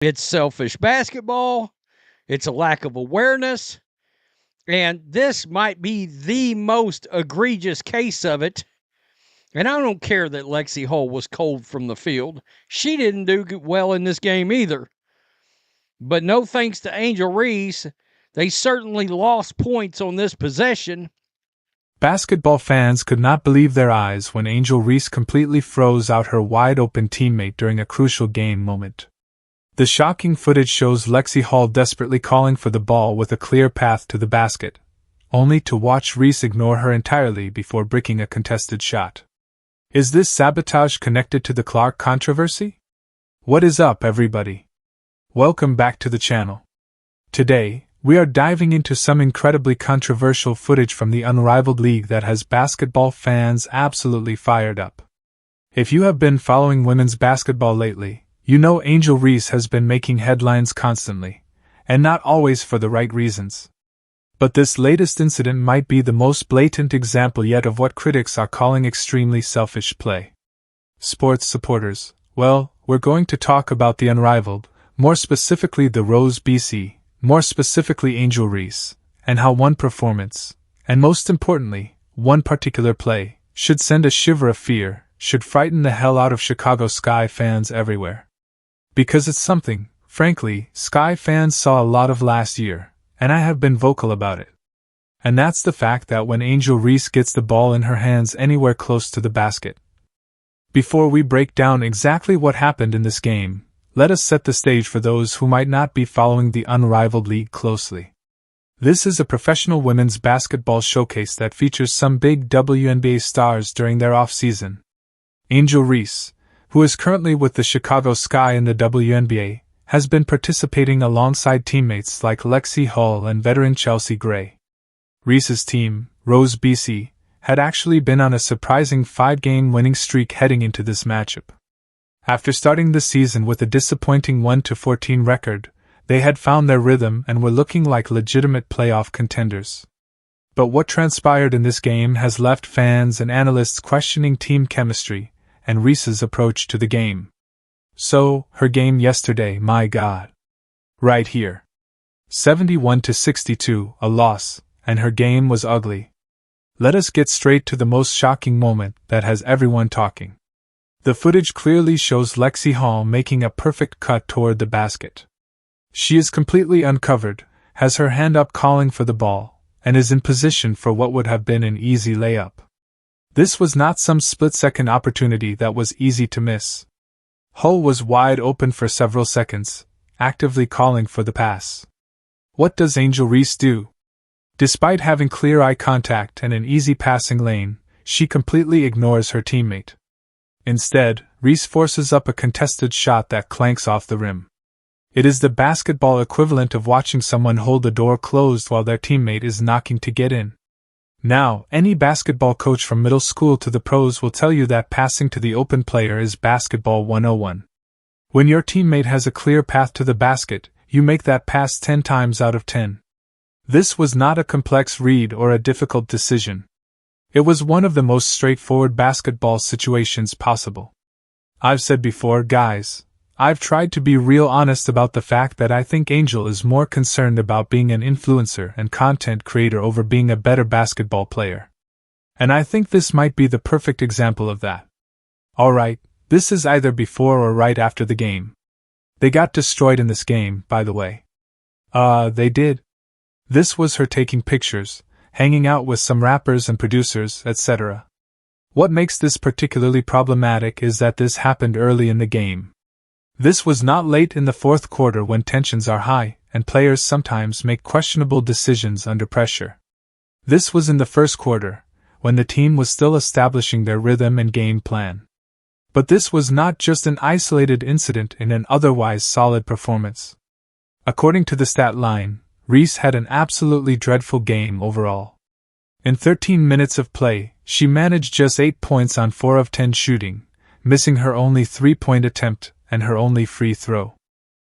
It's selfish basketball. It's a lack of awareness. And this might be the most egregious case of it. And I don't care that Lexie Hull was cold from the field. She didn't do well in this game either. But no thanks to Angel Reese, they certainly lost points on this possession. Basketball fans could not believe their eyes when Angel Reese completely froze out her wide-open teammate during a crucial game moment. The shocking footage shows Lexie Hull desperately calling for the ball with a clear path to the basket, only to watch Reese ignore her entirely before bricking a contested shot. Is this sabotage connected to the Clark controversy? What is up, everybody? Welcome back to the channel. Today, we are diving into some incredibly controversial footage from the unrivaled league that has basketball fans absolutely fired up. If you have been following women's basketball lately, you know Angel Reese has been making headlines constantly, and not always for the right reasons. But this latest incident might be the most blatant example yet of what critics are calling extremely selfish play. Sports supporters, well, we're going to talk about the unrivaled, more specifically the Rose BC, more specifically Angel Reese, and how one performance, and most importantly, one particular play, should send a shiver of fear, should frighten the hell out of Chicago Sky fans everywhere. Because it's something, frankly, Sky fans saw a lot of last year, and I have been vocal about it. And that's the fact that when Angel Reese gets the ball in her hands anywhere close to the basket. Before we break down exactly what happened in this game, let us set the stage for those who might not be following the unrivaled league closely. This is a professional women's basketball showcase that features some big WNBA stars during their off-season. Angel Reese, who is currently with the Chicago Sky in the WNBA, has been participating alongside teammates like Lexie Hull and veteran Chelsea Gray. Reese's team, Rose BC, had actually been on a surprising 5-game winning streak heading into this matchup. After starting the season with a disappointing 1-14 record, they had found their rhythm and were looking like legitimate playoff contenders. But what transpired in this game has left fans and analysts questioning team chemistry and Reese's approach to the game. So, her game yesterday, my God. Right here. 71-62, a loss, and her game was ugly. Let us get straight to the most shocking moment that has everyone talking. The footage clearly shows Lexie Hull making a perfect cut toward the basket. She is completely uncovered, has her hand up calling for the ball, and is in position for what would have been an easy layup. This was not some split-second opportunity that was easy to miss. Hull was wide open for several seconds, actively calling for the pass. What does Angel Reese do? Despite having clear eye contact and an easy passing lane, she completely ignores her teammate. Instead, Reese forces up a contested shot that clanks off the rim. It is the basketball equivalent of watching someone hold the door closed while their teammate is knocking to get in. Now, any basketball coach from middle school to the pros will tell you that passing to the open player is basketball 101. When your teammate has a clear path to the basket, you make that pass 10 times out of 10. This was not a complex read or a difficult decision. It was one of the most straightforward basketball situations possible. I've said before, guys, I've tried to be real honest about the fact that I think Angel is more concerned about being an influencer and content creator over being a better basketball player. And I think this might be the perfect example of that. Alright, this is either before or right after the game. They got destroyed in this game, by the way. They did. This was her taking pictures, hanging out with some rappers and producers, etc. What makes this particularly problematic is that this happened early in the game. This was not late in the fourth quarter when tensions are high, and players sometimes make questionable decisions under pressure. This was in the first quarter, when the team was still establishing their rhythm and game plan. But this was not just an isolated incident in an otherwise solid performance. According to the stat line, Reese had an absolutely dreadful game overall. In 13 minutes of play, she managed just 8 points on 4 of 10 shooting, missing her only 3-point attempt and her only free throw.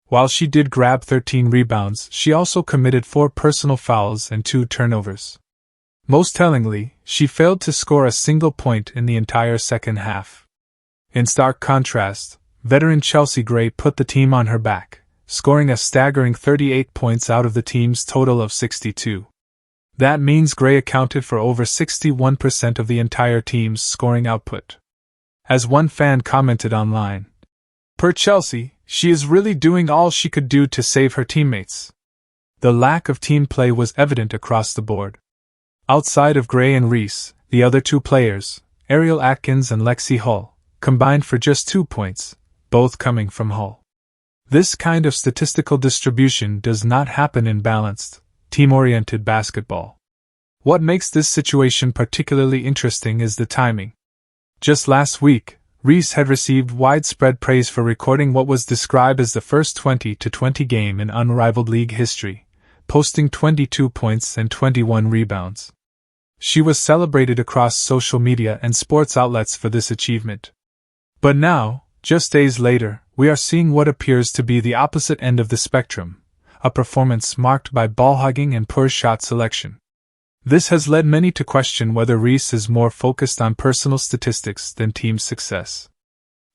While she did grab 13 rebounds, she also committed 4 personal fouls and 2 turnovers. Most tellingly, she failed to score a single point in the entire second half. In stark contrast, veteran Chelsea Gray put the team on her back, scoring a staggering 38 points out of the team's total of 62. That means Gray accounted for over 61% of the entire team's scoring output. As one fan commented online, "Per Chelsea, she is really doing all she could do to save her teammates." The lack of team play was evident across the board. Outside of Gray and Reese, the other two players, Ariel Atkins and Lexie Hull, combined for just 2 points, both coming from Hull. This kind of statistical distribution does not happen in balanced, team-oriented basketball. What makes this situation particularly interesting is the timing. Just last week, Reese had received widespread praise for recording what was described as the first 20-20 game in unrivaled league history, posting 22 points and 21 rebounds. She was celebrated across social media and sports outlets for this achievement. But now, just days later, we are seeing what appears to be the opposite end of the spectrum, a performance marked by ball-hugging and poor shot selection. This has led many to question whether Reese is more focused on personal statistics than team success.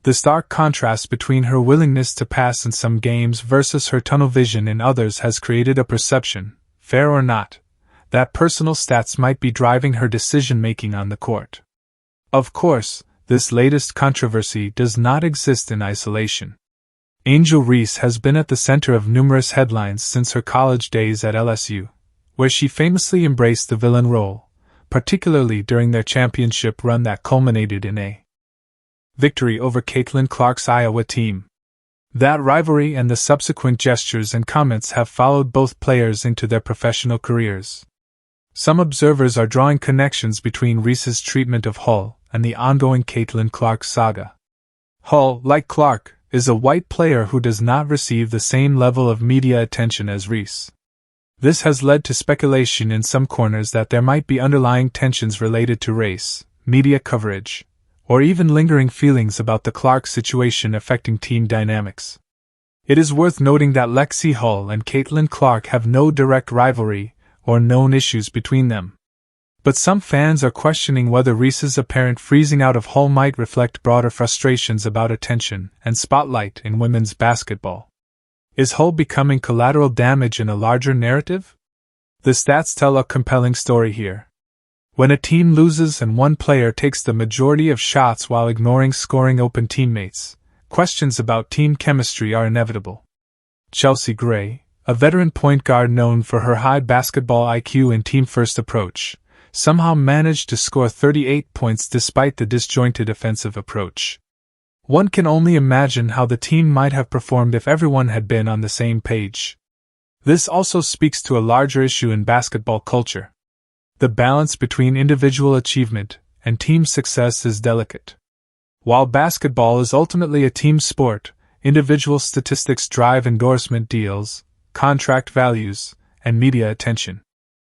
The stark contrast between her willingness to pass in some games versus her tunnel vision in others has created a perception, fair or not, that personal stats might be driving her decision-making on the court. Of course, this latest controversy does not exist in isolation. Angel Reese has been at the center of numerous headlines since her college days at LSU, where she famously embraced the villain role, particularly during their championship run that culminated in a victory over Caitlin Clark's Iowa team. That rivalry and the subsequent gestures and comments have followed both players into their professional careers. Some observers are drawing connections between Reese's treatment of Hull and the ongoing Caitlin Clark saga. Hull, like Clark, is a white player who does not receive the same level of media attention as Reese. This has led to speculation in some corners that there might be underlying tensions related to race, media coverage, or even lingering feelings about the Clark situation affecting team dynamics. It is worth noting that Lexie Hull and Caitlin Clark have no direct rivalry or known issues between them. But some fans are questioning whether Reese's apparent freezing out of Hull might reflect broader frustrations about attention and spotlight in women's basketball. Is Hull becoming collateral damage in a larger narrative? The stats tell a compelling story here. When a team loses and one player takes the majority of shots while ignoring scoring open teammates, questions about team chemistry are inevitable. Chelsea Gray, a veteran point guard known for her high basketball IQ and team-first approach, somehow managed to score 38 points despite the disjointed offensive approach. One can only imagine how the team might have performed if everyone had been on the same page. This also speaks to a larger issue in basketball culture. The balance between individual achievement and team success is delicate. While basketball is ultimately a team sport, individual statistics drive endorsement deals, contract values, and media attention.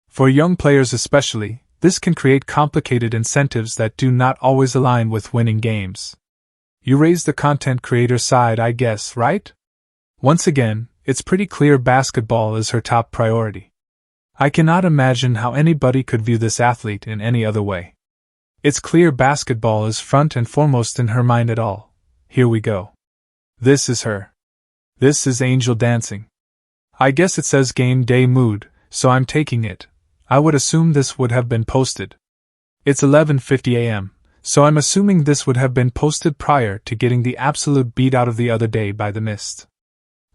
For young players especially, this can create complicated incentives that do not always align with winning games. You raise the content creator side, I guess, right? Once again, it's pretty clear basketball is her top priority. I cannot imagine how anybody could view this athlete in any other way. It's clear basketball is front and foremost in her mind at all. Here we go. This is her. This is Angel dancing. I guess it says game day mood, so I'm taking it. I would assume this would have been posted. It's 11:50 a.m., so I'm assuming this would have been posted prior to getting the absolute beat out of the other day by the Mist.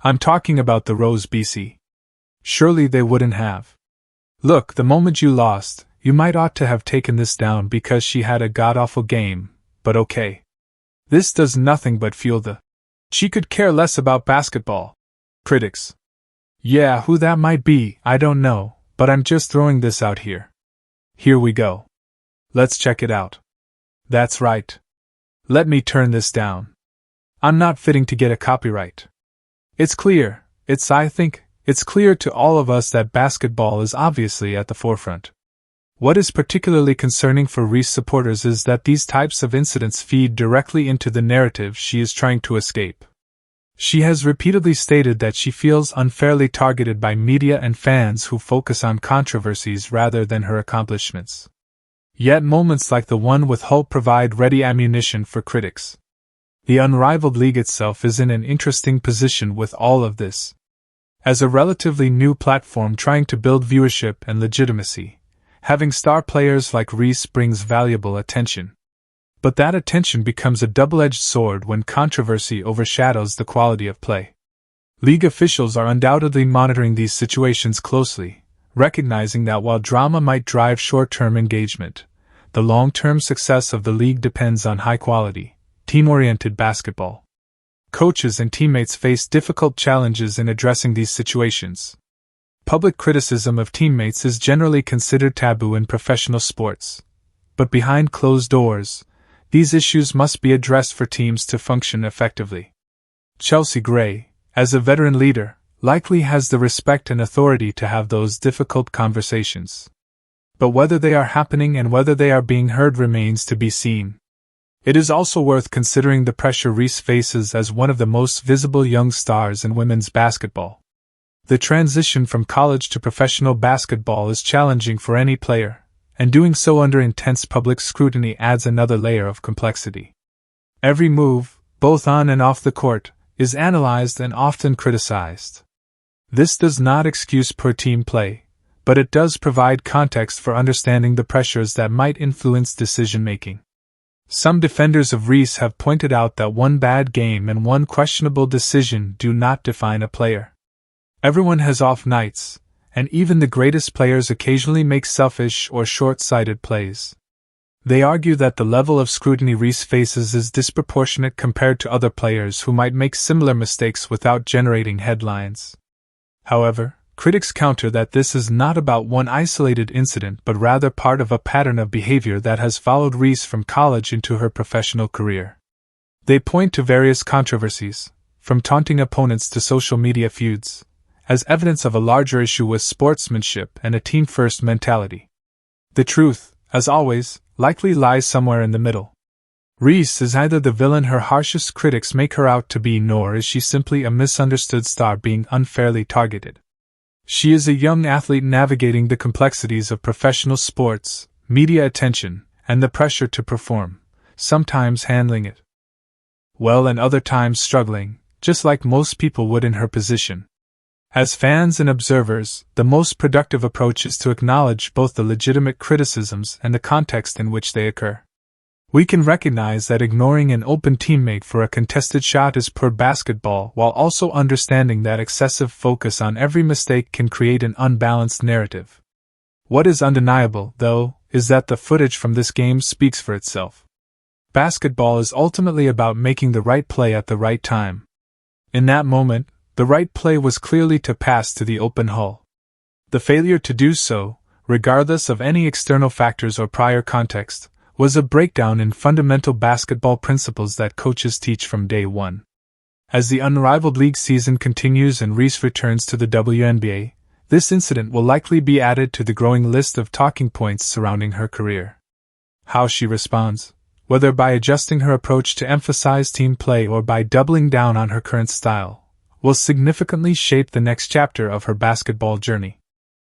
I'm talking about the Rose BC. Surely they wouldn't have. Look, the moment you lost, you might ought to have taken this down because she had a god-awful game, but okay. This does nothing but fuel the "she could care less about basketball" critics. Yeah, who that might be, I don't know, but I'm just throwing this out here. Here we go. Let's check it out. That's right. Let me turn this down. I'm not fitting to get a copyright. It's clear, I think, it's clear to all of us that basketball is obviously at the forefront. What is particularly concerning for Reese supporters is that these types of incidents feed directly into the narrative she is trying to escape. She has repeatedly stated that she feels unfairly targeted by media and fans who focus on controversies rather than her accomplishments. Yet moments like the one with Hull provide ready ammunition for critics. The unrivaled league itself is in an interesting position with all of this. As a relatively new platform trying to build viewership and legitimacy, having star players like Reese brings valuable attention. But that attention becomes a double-edged sword when controversy overshadows the quality of play. League officials are undoubtedly monitoring these situations closely, recognizing that while drama might drive short-term engagement, the long-term success of the league depends on high-quality, team-oriented basketball. Coaches and teammates face difficult challenges in addressing these situations. Public criticism of teammates is generally considered taboo in professional sports, but behind closed doors, these issues must be addressed for teams to function effectively. Chelsea Gray, as a veteran leader, likely has the respect and authority to have those difficult conversations. But whether they are happening and whether they are being heard remains to be seen. It is also worth considering the pressure Reese faces as one of the most visible young stars in women's basketball. The transition from college to professional basketball is challenging for any player, and doing so under intense public scrutiny adds another layer of complexity. Every move, both on and off the court, is analyzed and often criticized. This does not excuse poor team play, but it does provide context for understanding the pressures that might influence decision-making. Some defenders of Reese have pointed out that one bad game and one questionable decision do not define a player. Everyone has off nights, and even the greatest players occasionally make selfish or short-sighted plays. They argue that the level of scrutiny Reese faces is disproportionate compared to other players who might make similar mistakes without generating headlines. However, critics counter that this is not about one isolated incident but rather part of a pattern of behavior that has followed Reese from college into her professional career. They point to various controversies, from taunting opponents to social media feuds, as evidence of a larger issue with sportsmanship and a team-first mentality. The truth, as always, likely lies somewhere in the middle. Reese is neither the villain her harshest critics make her out to be, nor is she simply a misunderstood star being unfairly targeted. She is a young athlete navigating the complexities of professional sports, media attention, and the pressure to perform, sometimes handling it well and other times struggling, just like most people would in her position. As fans and observers, the most productive approach is to acknowledge both the legitimate criticisms and the context in which they occur. We can recognize that ignoring an open teammate for a contested shot is poor basketball, while also understanding that excessive focus on every mistake can create an unbalanced narrative. What is undeniable, though, is that the footage from this game speaks for itself. Basketball is ultimately about making the right play at the right time. In that moment, the right play was clearly to pass to the open hull. The failure to do so, regardless of any external factors or prior context, was a breakdown in fundamental basketball principles that coaches teach from day one. As the unrivaled league season continues and Reese returns to the WNBA, this incident will likely be added to the growing list of talking points surrounding her career. How she responds, whether by adjusting her approach to emphasize team play or by doubling down on her current style, will significantly shape the next chapter of her basketball journey.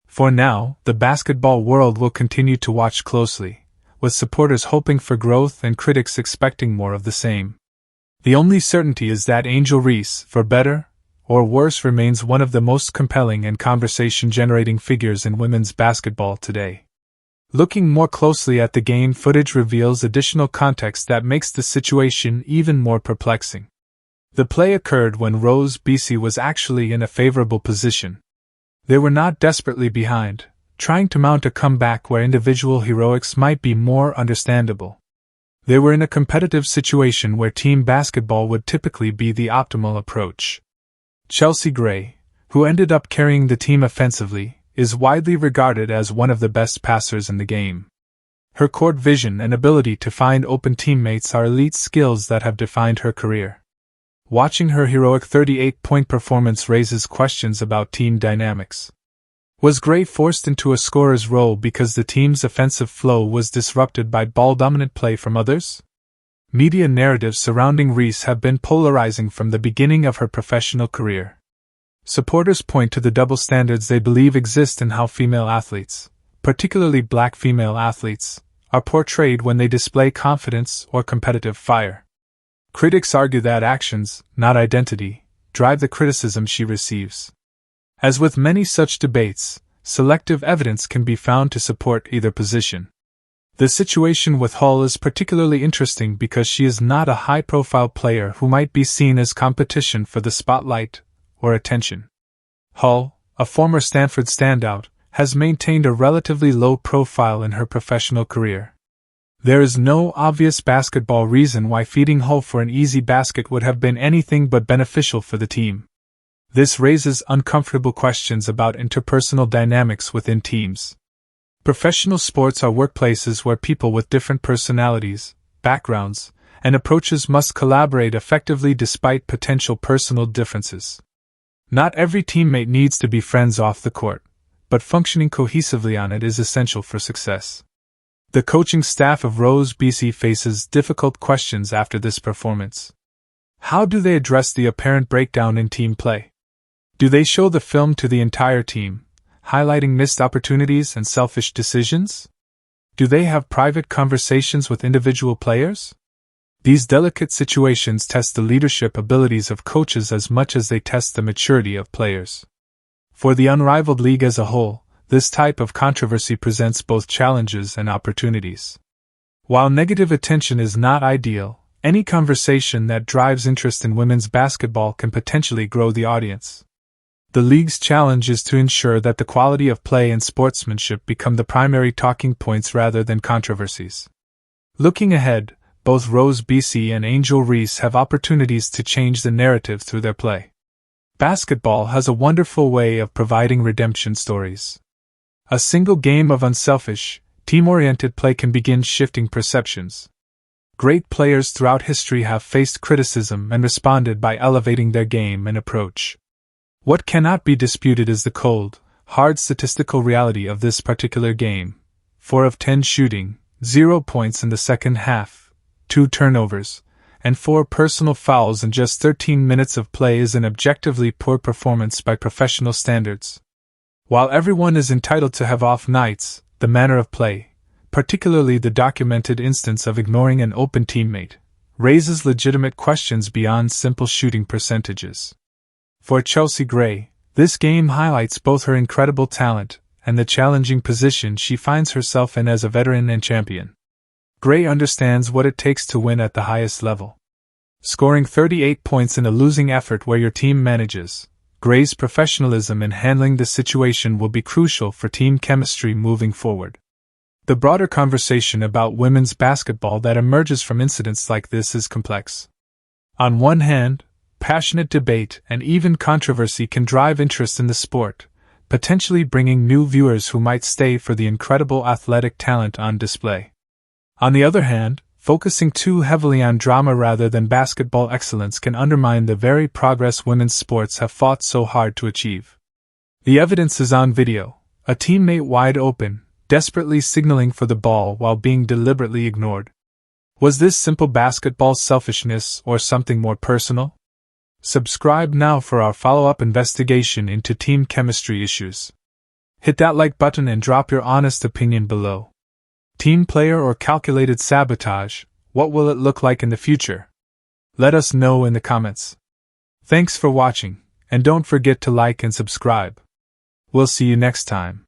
For now, the basketball world will continue to watch closely, with supporters hoping for growth and critics expecting more of the same. The only certainty is that Angel Reese, for better or worse, remains one of the most compelling and conversation-generating figures in women's basketball today. Looking more closely at the game footage reveals additional context that makes the situation even more perplexing. The play occurred when Rose BC was actually in a favorable position. They were not desperately behind, trying to mount a comeback where individual heroics might be more understandable. They were in a competitive situation where team basketball would typically be the optimal approach. Chelsea Gray, who ended up carrying the team offensively, is widely regarded as one of the best passers in the game. Her court vision and ability to find open teammates are elite skills that have defined her career. Watching her heroic 38-point performance raises questions about team dynamics. Was Gray forced into a scorer's role because the team's offensive flow was disrupted by ball-dominant play from others? Media narratives surrounding Reese have been polarizing from the beginning of her professional career. Supporters point to the double standards they believe exist in how female athletes, particularly black female athletes, are portrayed when they display confidence or competitive fire. Critics argue that actions, not identity, drive the criticism she receives. As with many such debates, selective evidence can be found to support either position. The situation with Hull is particularly interesting because she is not a high-profile player who might be seen as competition for the spotlight or attention. Hull, a former Stanford standout, has maintained a relatively low profile in her professional career. There is no obvious basketball reason why feeding Hull for an easy basket would have been anything but beneficial for the team. This raises uncomfortable questions about interpersonal dynamics within teams. Professional sports are workplaces where people with different personalities, backgrounds, and approaches must collaborate effectively despite potential personal differences. Not every teammate needs to be friends off the court, but functioning cohesively on it is essential for success. The coaching staff of Rose BC faces difficult questions after this performance. How do they address the apparent breakdown in team play? Do they show the film to the entire team, highlighting missed opportunities and selfish decisions? Do they have private conversations with individual players? These delicate situations test the leadership abilities of coaches as much as they test the maturity of players. For the unrivaled league as a whole, this type of controversy presents both challenges and opportunities. While negative attention is not ideal, any conversation that drives interest in women's basketball can potentially grow the audience. The league's challenge is to ensure that the quality of play and sportsmanship become the primary talking points rather than controversies. Looking ahead, both Rose BC and Angel Reese have opportunities to change the narrative through their play. Basketball has a wonderful way of providing redemption stories. A single game of unselfish, team-oriented play can begin shifting perceptions. Great players throughout history have faced criticism and responded by elevating their game and approach. What cannot be disputed is the cold, hard statistical reality of this particular game. 4 of 10 shooting, 0 points in the second half, 2 turnovers, and 4 personal fouls in just 13 minutes of play is an objectively poor performance by professional standards. While everyone is entitled to have off nights, the manner of play, particularly the documented instance of ignoring an open teammate, raises legitimate questions beyond simple shooting percentages. For Chelsea Gray, this game highlights both her incredible talent and the challenging position she finds herself in as a veteran and champion. Gray understands what it takes to win at the highest level. Scoring 38 points in a losing effort where your team manages, Gray's professionalism in handling the situation will be crucial for team chemistry moving forward. The broader conversation about women's basketball that emerges from incidents like this is complex. On one hand, passionate debate and even controversy can drive interest in the sport, potentially bringing new viewers who might stay for the incredible athletic talent on display. On the other hand, focusing too heavily on drama rather than basketball excellence can undermine the very progress women's sports have fought so hard to achieve. The evidence is on video, a teammate wide open, desperately signaling for the ball while being deliberately ignored. Was this simple basketball selfishness or something more personal? Subscribe now for our follow-up investigation into team chemistry issues. Hit that like button and drop your honest opinion below. Team player or calculated sabotage, what will it look like in the future? Let us know in the comments. Thanks for watching, and don't forget to like and subscribe. We'll see you next time.